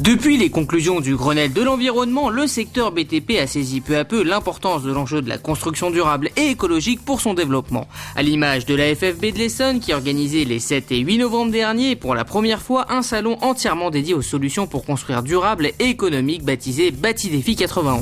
Depuis les conclusions du Grenelle de l'environnement, le secteur BTP a saisi peu à peu l'importance de l'enjeu de la construction durable et écologique pour son développement. À l'image de la FFB de l'Essonne qui organisait les 7 et 8 novembre dernier pour la première fois un salon entièrement dédié aux solutions pour construire durable et économique baptisé Batidéfi 91.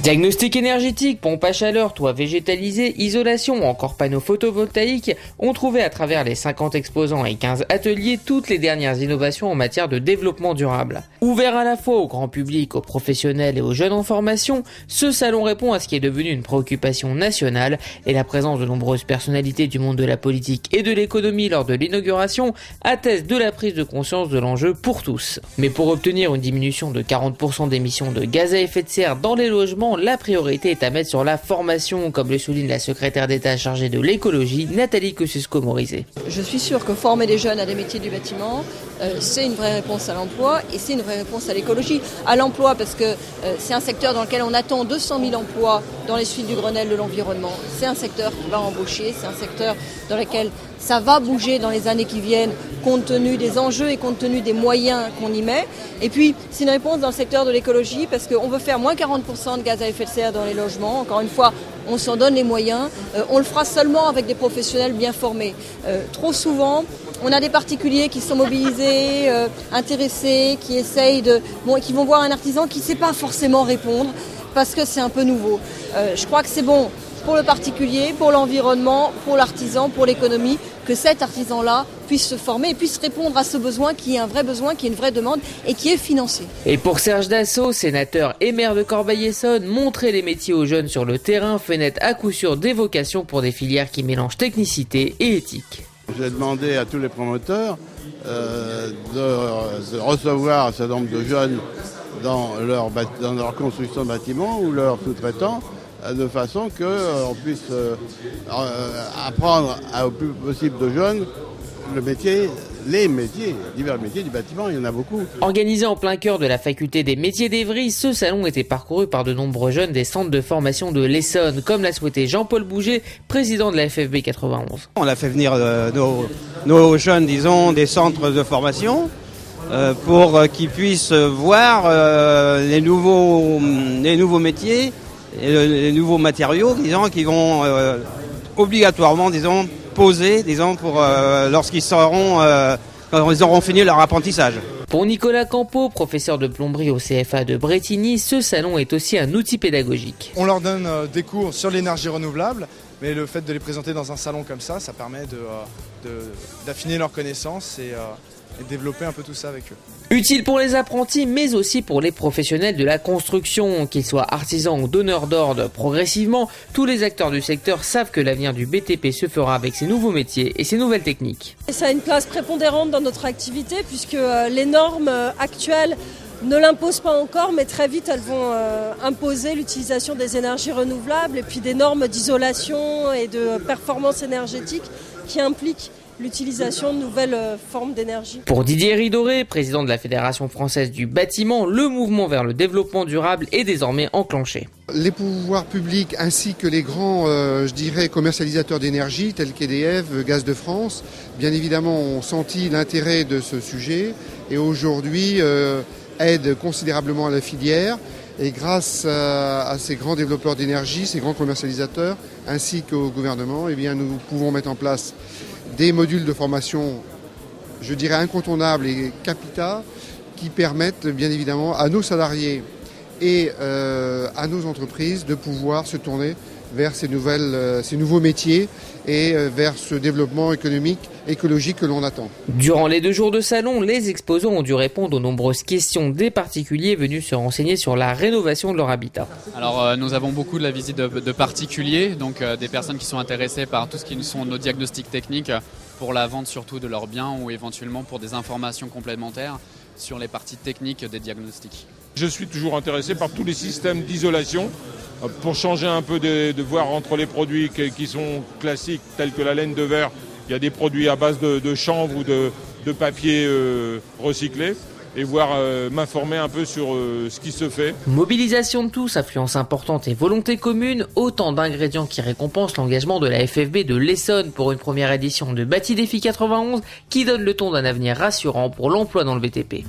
Diagnostic énergétique, pompe à chaleur, toit végétalisé, isolation ou encore panneaux photovoltaïques ont trouvé à travers les 50 exposants et 15 ateliers toutes les dernières innovations en matière de développement durable. Ouvert à la fois au grand public, aux professionnels et aux jeunes en formation, ce salon répond à ce qui est devenu une préoccupation nationale et la présence de nombreuses personnalités du monde de la politique et de l'économie lors de l'inauguration atteste de la prise de conscience de l'enjeu pour tous. Mais pour obtenir une diminution de 40% d'émissions de gaz à effet de serre dans les logements, la priorité est à mettre sur la formation, comme le souligne la secrétaire d'État chargée de l'écologie, Nathalie Kosciusko-Morizet. Je suis sûre que former les jeunes à des métiers du bâtiment, c'est une vraie réponse à l'emploi et c'est une vraie réponse à l'écologie. À l'emploi parce que c'est un secteur dans lequel on attend 200 000 emplois dans les suites du Grenelle de l'environnement. C'est un secteur qui va embaucher, c'est un secteur dans lequel ça va bouger dans les années qui viennent compte tenu des enjeux et compte tenu des moyens qu'on y met. Et puis c'est une réponse dans le secteur de l'écologie parce qu'on veut faire moins 40% de gaz à effet de serre dans les logements. Encore une fois, on s'en donne les moyens. On le fera seulement avec des professionnels bien formés. Trop souvent, on a des particuliers qui sont mobilisés, intéressés, qui essayent qui vont voir un artisan qui ne sait pas forcément répondre parce que c'est un peu nouveau. Je crois que c'est bon pour le particulier, pour l'environnement, pour l'artisan, pour l'économie, que cet artisan-là puisse se former et puisse répondre à ce besoin qui est un vrai besoin, qui est une vraie demande et qui est financé. Et pour Serge Dassault, sénateur et maire de Corbeil-Essonnes, montrer les métiers aux jeunes sur le terrain fait naître à coup sûr des vocations pour des filières qui mélangent technicité et éthique. J'ai demandé à tous les promoteurs de recevoir un certain nombre de jeunes dans leur construction de bâtiments ou leurs sous-traitants, de façon qu'on puisse apprendre au plus possible de jeunes les métiers, divers métiers du bâtiment, il y en a beaucoup. Organisé en plein cœur de la faculté des métiers d'Evry, ce salon était parcouru par de nombreux jeunes des centres de formation de l'Essonne, comme l'a souhaité Jean-Paul Bouget, président de la FFB 91. On a fait venir nos jeunes, disons, des centres de formation pour qu'ils puissent voir les nouveaux métiers et les nouveaux matériaux, disons, qui vont obligatoirement, disons, poser, disons, pour lorsqu'ils quand ils auront fini leur apprentissage. Pour Nicolas Campeau, professeur de plomberie au CFA de Brétigny, ce salon est aussi un outil pédagogique. On leur donne des cours sur l'énergie renouvelable, mais le fait de les présenter dans un salon comme ça permet d'affiner leurs connaissances et développer un peu tout ça avec eux. Utile pour les apprentis, mais aussi pour les professionnels de la construction, qu'ils soient artisans ou donneurs d'ordre. Progressivement, tous les acteurs du secteur savent que l'avenir du BTP se fera avec ces nouveaux métiers et ces nouvelles techniques. Ça a une place prépondérante dans notre activité puisque les normes actuelles ne l'imposent pas encore, mais très vite elles vont imposer l'utilisation des énergies renouvelables et puis des normes d'isolation et de performance énergétique qui impliquent l'utilisation de nouvelles formes d'énergie. Pour Didier Ridoré, président de la Fédération française du bâtiment, le mouvement vers le développement durable est désormais enclenché. Les pouvoirs publics ainsi que les grands, commercialisateurs d'énergie tels qu'EDF, Gaz de France, bien évidemment ont senti l'intérêt de ce sujet et aujourd'hui aident considérablement la filière. Et grâce à ces grands développeurs d'énergie, ces grands commercialisateurs, ainsi qu'au gouvernement, eh bien, nous pouvons mettre en place des modules de formation, je dirais incontournables et capitaux, qui permettent bien évidemment à nos salariés et à nos entreprises de pouvoir se tourner vers ces nouveaux métiers et vers ce développement écologique que l'on attend. Durant les 2 jours de salon, les exposants ont dû répondre aux nombreuses questions des particuliers venus se renseigner sur la rénovation de leur habitat. Alors nous avons beaucoup de la visite de particuliers, donc des personnes qui sont intéressées par tout ce qui sont nos diagnostics techniques pour la vente surtout de leurs biens ou éventuellement pour des informations complémentaires sur les parties techniques des diagnostics. Je suis toujours intéressé par tous les systèmes d'isolation pour changer un peu de voir entre les produits qui sont classiques tels que la laine de verre. Il y a des produits à base de chanvre ou de papier recyclé et m'informer un peu sur ce qui se fait. Mobilisation de tous, affluence importante et volonté commune, autant d'ingrédients qui récompensent l'engagement de la FFB de l'Essonne pour une première édition de Batidéfi 91 qui donne le ton d'un avenir rassurant pour l'emploi dans le BTP.